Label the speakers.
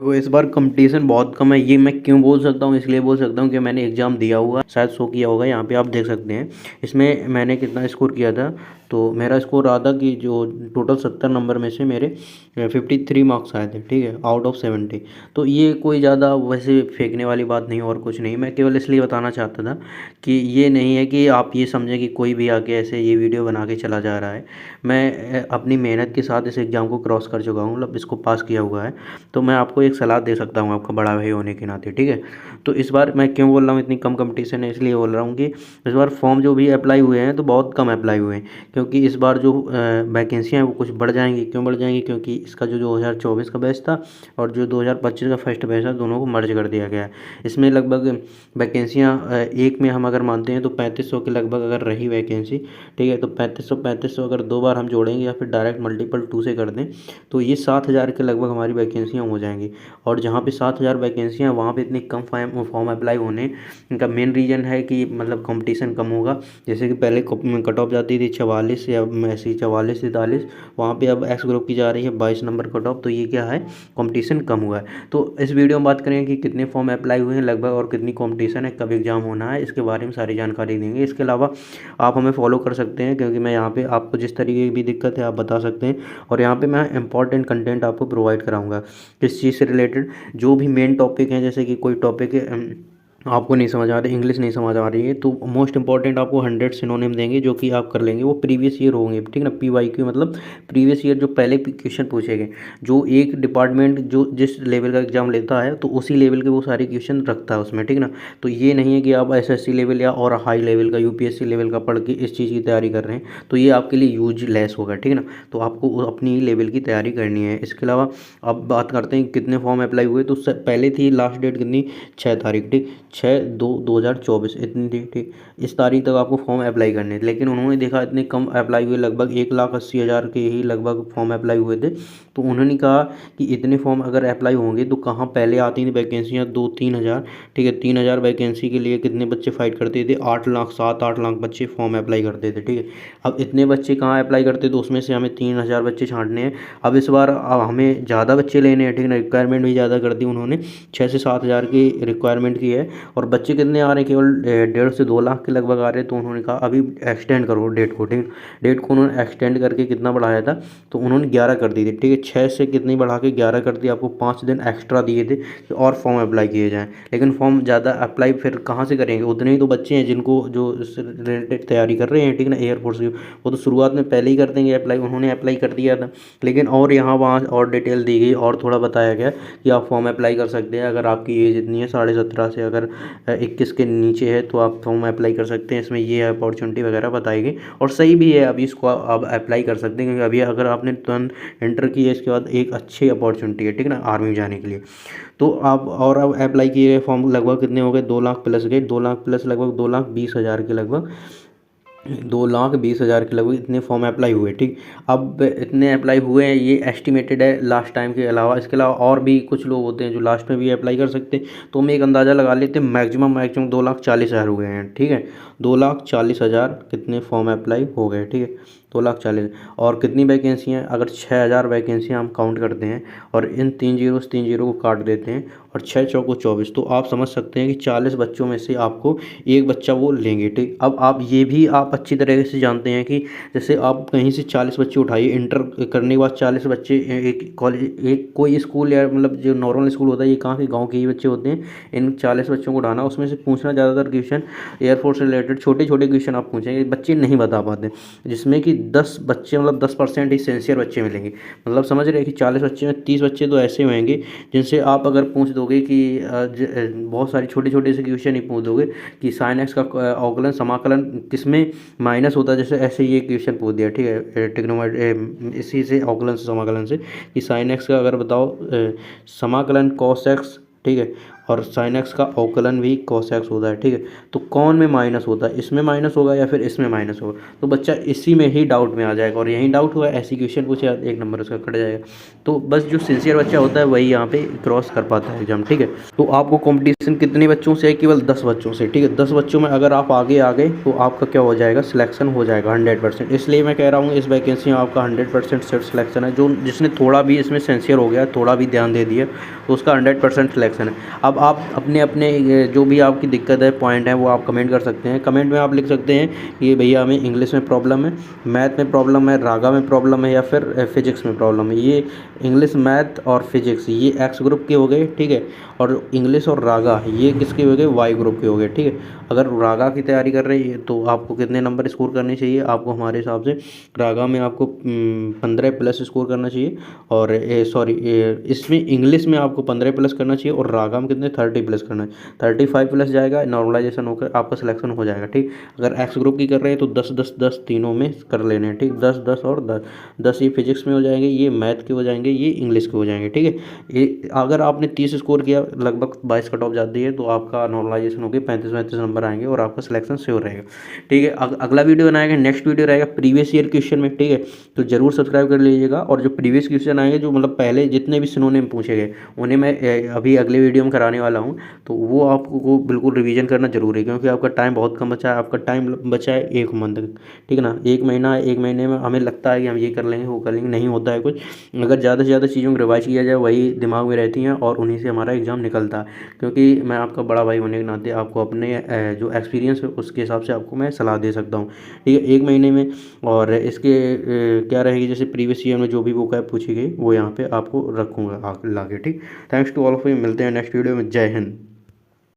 Speaker 1: तो इस बार कंपटीशन बहुत कम है। ये मैं क्यों बोल सकता हूँ, इसलिए बोल सकता हूँ कि मैंने एग्ज़ाम दिया हुआ शायद शो किया होगा, यहाँ पे आप देख सकते हैं। इसमें मैंने कितना स्कोर किया था, तो मेरा स्कोर रहा था कि जो टोटल 70 नंबर में से मेरे 53 मार्क्स आए थे, ठीक है, आउट ऑफ 70। तो ये कोई ज़्यादा वैसे फेंकने वाली बात नहीं और कुछ नहीं, मैं केवल इसलिए बताना चाहता था कि ये नहीं है कि आप ये समझें कि कोई भी आके ऐसे ये वीडियो बना के चला जा रहा है। मैं अपनी मेहनत के साथ इस एग्ज़ाम को क्रॉस कर चुका हूँ, मतलब इसको पास किया हुआ है। तो मैं आपको एक सलाह दे सकता हूँ आपका बड़ा भाई होने के नाते, ठीक है। तो इस बार मैं क्यों बोल रहा हूँ इतनी कम कंपटीशन है, इसलिए बोल रहा हूँ कि इस बार फॉर्म जो भी अप्लाई हुए हैं तो बहुत कम अप्लाई हुए हैं, क्योंकि इस बार जो वैकेंसियाँ हैं वो कुछ बढ़ जाएंगी। क्यों बढ़ जाएंगी? क्योंकि इसका जो 2024 का बैच था और जो 2025 का फर्स्ट बैच था, दोनों को मर्ज कर दिया गया है। इसमें लगभग वैकेंसियाँ एक में हम अगर मानते हैं तो 3500 के लगभग अगर रही वैकेंसी, ठीक है, तो 3500 अगर दो बार हम जोड़ेंगे या फिर डायरेक्ट मल्टीपल 2 से कर दें तो ये 7000 के लगभग हमारी वैकेंसियाँ हो जाएंगी। और जहाँ पे 7000 वैकेंसियाँ, वहाँ पे इतनी कम फॉर्म अप्लाई होने का मेन रीज़न है कि मतलब कंपटीशन कम होगा। जैसे कि पहले कट ऑफ जाती थी 44 या ऐसी 44 से 43, वहाँ पे अब एक्स ग्रुप की जा रही है 22 नंबर कट ऑफ। तो ये क्या है, कंपटीशन कम हुआ है। तो इस वीडियो में बात करेंगे कि कितने फॉर्म अप्लाई हुए हैं लगभग और कितनी कंपटीशन है, कब एग्ज़ाम होना है, इसके बारे में सारी जानकारी देंगे। इसके अलावा आप हमें फॉलो कर सकते हैं, क्योंकि मैं यहाँ पे आपको जिस तरीके की भी दिक्कत है आप बता सकते हैं, और यहाँ पे मैं इंपॉर्टेंट कंटेंट आपको प्रोवाइड कराऊंगा किस चीज़ से रिलेटेड। जो भी मेन टॉपिक हैं, जैसे कि कोई टॉपिक आपको नहीं समझ आ रही, इंग्लिश नहीं समझ आ रही है, तो मोस्ट इंपॉर्टेंट आपको 100 सिनोनिम देंगे जो कि आप कर लेंगे। वो प्रीवियस ईयर होंगे, ठीक ना, PYQ मतलब प्रीवियस ईयर जो पहले क्वेश्चन पूछे गए। जो एक डिपार्टमेंट जो जिस लेवल का एग्जाम लेता है तो उसी लेवल के वो सारे क्वेश्चन रखता है उसमें, ठीक ना। तो ये नहीं है कि आप SSC लेवल या और हाई लेवल का UPSC लेवल का पढ़ के इस चीज़ की तैयारी कर रहे हैं, तो ये आपके लिए यूजलेस होगा, ठीक ना। तो आपको अपनी लेवल की तैयारी करनी है। इसके अलावा अब बात करते हैं कितने फॉर्म अप्लाई हुए। तो पहले थी लास्ट डेट कितनी, 6 तारीख, ठीक, 6/2/2024 इतनी थी, ठीक। इस तारीख तक आपको फॉर्म अप्लाई करने थे, लेकिन उन्होंने देखा इतने कम अप्लाई हुए, लगभग 1,80,000 के ही लगभग फॉर्म अप्लाई हुए थे। तो उन्होंने कहा कि इतने फॉर्म अगर अप्लाई होंगे तो कहाँ पहले आती थी वैकेंसियाँ 2-3 हज़ार, ठीक है, 3,000 वैकेंसी के लिए कितने बच्चे फाइट करते थे, 8 लाख 7-8 लाख बच्चे फॉर्म अप्लाई करते थे, ठीक है। अब इतने बच्चे कहाँ अप्लाई करते, तो उसमें से हमें 3,000 बच्चे छांटने हैं। अब इस बार अब हमें ज़्यादा बच्चे लेने हैं, ठीक है, रिक्वायरमेंट भी ज़्यादा कर दी उन्होंने, 6 से 7 हज़ार की रिक्वायरमेंट की है। और बच्चे कितने आ रहे हैं, केवल 1.5 से 2 लाख के लगभग आ रहे हैं। तो उन्होंने कहा अभी एक्सटेंड करो डेट को, ठीक। डेट को उन्होंने एक्सटेंड करके कितना बढ़ाया था, तो उन्होंने 11 कर दी थी, ठीक है। 6 से कितनी बढ़ा के 11 कर दी, आपको 5 दिन एक्स्ट्रा दिए थे कि और फॉर्म अप्लाई किए जाएँ। लेकिन फॉर्म ज़्यादा अप्लाई फिर कहाँ से करेंगे, उतने ही तो बच्चे हैं जिनको जो रिलेटेड तैयारी कर रहे हैं, ठीक ना, एयरफोर्स की, वो तो शुरुआत में पहले ही कर देंगे अप्लाई, उन्होंने अप्लाई कर दिया था। लेकिन और यहाँ वहाँ और डिटेल दी गई और थोड़ा बताया गया कि आप फॉर्म अप्लाई कर सकते हैं अगर आपकी एज इतनी है 17.5 से अगर 21 के नीचे है तो आप फॉर्म अप्लाई कर सकते हैं। इसमें ये अपॉर्चुनिटी वगैरह बताई गई और सही भी है। अभी इसको आप अप्लाई कर सकते हैं, क्योंकि अभी अगर आपने तुरंत एंटर किया इसके बाद एक अच्छी अपॉर्चुनिटी है, ठीक है ना, आर्मी जाने के लिए। तो आप और अब अप्लाई किए फॉर्म लगभग कितने हो गए, 2 लाख प्लस गए, 2 लाख प्लस लगभग 2,20,000 के लगभग, 2,20,000 के लगभग इतने फॉर्म अप्लाई हुए, ठीक। अब इतने अप्लाई हुए हैं, ये एस्टिमेटेड है लास्ट टाइम के अलावा। इसके अलावा और भी कुछ लोग होते हैं जो लास्ट में भी अप्लाई कर सकते हैं। तो हम एक अंदाज़ा लगा लेते हैं, मैक्सिमम 2,40,000 हुए हैं, ठीक है। 2,40,000 कितने फॉर्म अप्लाई हो गए, ठीक है, 2,40,000। और कितनी वैकेंसियाँ, अगर 6,000 वैकेंसियाँ हम काउंट करते हैं और इन 3 जीरो से 3 जीरो को काट देते हैं और 6 चौको 24, तो आप समझ सकते हैं कि 40 बच्चों में से आपको एक बच्चा वो लेंगे, ठीक। अब आप ये भी आप अच्छी तरीके से जानते हैं कि जैसे आप कहीं से 40 बच्चे उठाइए, इंटर करने के बाद 40 बच्चे एक कॉलेज, एक कोई स्कूल या मतलब जो नॉर्मल स्कूल होता है, ये कहाँ के गाँव के ही बच्चे होते हैं। इन 40 बच्चों को उठाना, उसमें से पूछना ज़्यादातर क्वेश्चन एयरफोर्स से रिलेटेड छोटे छोटे क्वेश्चन आप पूछेंगे, बच्चे नहीं बता पाते, जिसमें कि 10 बच्चे मतलब 10% ही सिंसियर बच्चे मिलेंगे। मतलब समझ रहे हैं कि 40 बच्चे में 30 बच्चे तो ऐसे होंगे जिनसे आप अगर पूछ दोगे कि बहुत सारी छोटे छोटे से क्वेश्चन ही पूछ दोगे कि साइन एक्स का अवकलन समाकलन किसमें माइनस होता है, जैसे ऐसे ये क्वेश्चन पूछ दिया, ठीक है, ट्रिग्नोमेट्री इसी से अवकलन से समाकलन से कि साइन एक्स का अगर बताओ समाकलन कॉस एक्स, ठीक है, और साइन एक्स का अवकलन भी कॉस एक्स होता है, ठीक है। तो कौन में माइनस होता है, इसमें माइनस होगा या फिर इसमें माइनस होगा, तो बच्चा इसी में ही डाउट में आ जाएगा, और यहीं डाउट हुआ ऐसी क्वेश्चन पूछे 1 नंबर उसका कट जाएगा। तो बस जो सिंसियर बच्चा होता है वही यहाँ पे क्रॉस कर पाता है एग्जाम, ठीक है। तो आपको कंपटीशन कितने बच्चों से है, केवल 10 बच्चों से, ठीक है। 10 बच्चों में अगर आप आगे आ गए तो आपका क्या हो जाएगा, सिलेक्शन हो जाएगा 100%। इसलिए मैं कह रहा हूँ इस वैकेंसी में आपका 100% सिलेक्शन है। जो जिसने थोड़ा भी इसमें सिंसियर हो गया, थोड़ा भी ध्यान दे दिया, तो उसका 100% सिलेक्शन है। अब आप अपने अपने जो भी आपकी दिक्कत है, पॉइंट है, वो आप कमेंट कर सकते हैं। कमेंट में आप लिख सकते हैं कि भैया हमें इंग्लिश में प्रॉब्लम है, मैथ में प्रॉब्लम है, रागा में प्रॉब्लम है, या फिर फिजिक्स में प्रॉब्लम है। ये इंग्लिश, मैथ और फिजिक्स ये एक्स ग्रुप के हो गए, ठीक है। और इंग्लिश और रागा ये किसके हो गए, वाई ग्रुप के हो गए, ठीक है। अगर रागा की तैयारी कर रही है तो आपको कितने नंबर स्कोर करने चाहिए, आपको हमारे हिसाब से रागा में आपको 15+ स्कोर करना चाहिए, और सॉरी इसमें इंग्लिश में आपको 15+ करना चाहिए, और रागा में कितने 30+ करना है। 35+ जाएगा, नॉर्मलाइजेशन होकर आपका सिलेक्शन हो जाएगा, ठीक। अगर एक्स ग्रुप की कर रहे हैं तो 10-10-10 तीनों में कर लेने हैं, ठीक। 10-10 और 10 ये फिजिक्स में हो जाएंगे, ये मैथ के हो जाएंगे, ये इंग्लिश के हो जाएंगे, ठीक है। ये अगर आपने 30 स्कोर किया, लगभग 22 कट ऑफ जाती है, तो आपका नॉर्मलाइजेशन होकर 35-35 नंबर आएंगे और आपका सिलेक्शन श्योर रहेगा, ठीक है। अगला वीडियो बनाएगा, नेक्स्ट वीडियो रहेगा प्रीवियस ईयर क्वेश्चन में, ठीक है। तो जरूर सब्सक्राइब कर लीजिएगा, और जो प्रीवियस क्वेश्चन आएंगे, जो मतलब पहले जितने भी सिनोनिम पूछे गए, उन्हें मैं अभी अगले वीडियो में कराने वाला हूँ। तो वो आपको बिल्कुल रिवीजन करना जरूरी है, क्योंकि आपका टाइम बहुत कम बचा है। आपका टाइम बचा है 1 मंथ, ठीक है ना। 1 महीना है, 1 महीने में हमें लगता है कि हम ये कर लेंगे, वो कर लेंगे, नहीं होता है कुछ। अगर ज़्यादा से ज़्यादा चीज़ों को रिवाइज किया जाए, वही दिमाग में रहती हैं, और उन्हीं से हमारा एग्ज़ाम निकलता है। क्योंकि मैं आपका बड़ा भाई होने के नाते आपको अपने जो एक्सपीरियंस है उसके हिसाब से आपको मैं सलाह दे सकता हूँ, ठीक है। 1 महीने में, और इसके क्या रहेगी, जैसे प्रीवियस ईयर में जो भी बुक है पूछी गई, वो यहाँ पे आपको रखूँगा ला के, ठीक। Thanks to all of you, मिलते हैं नेक्स्ट वीडियो में। जय हिंद।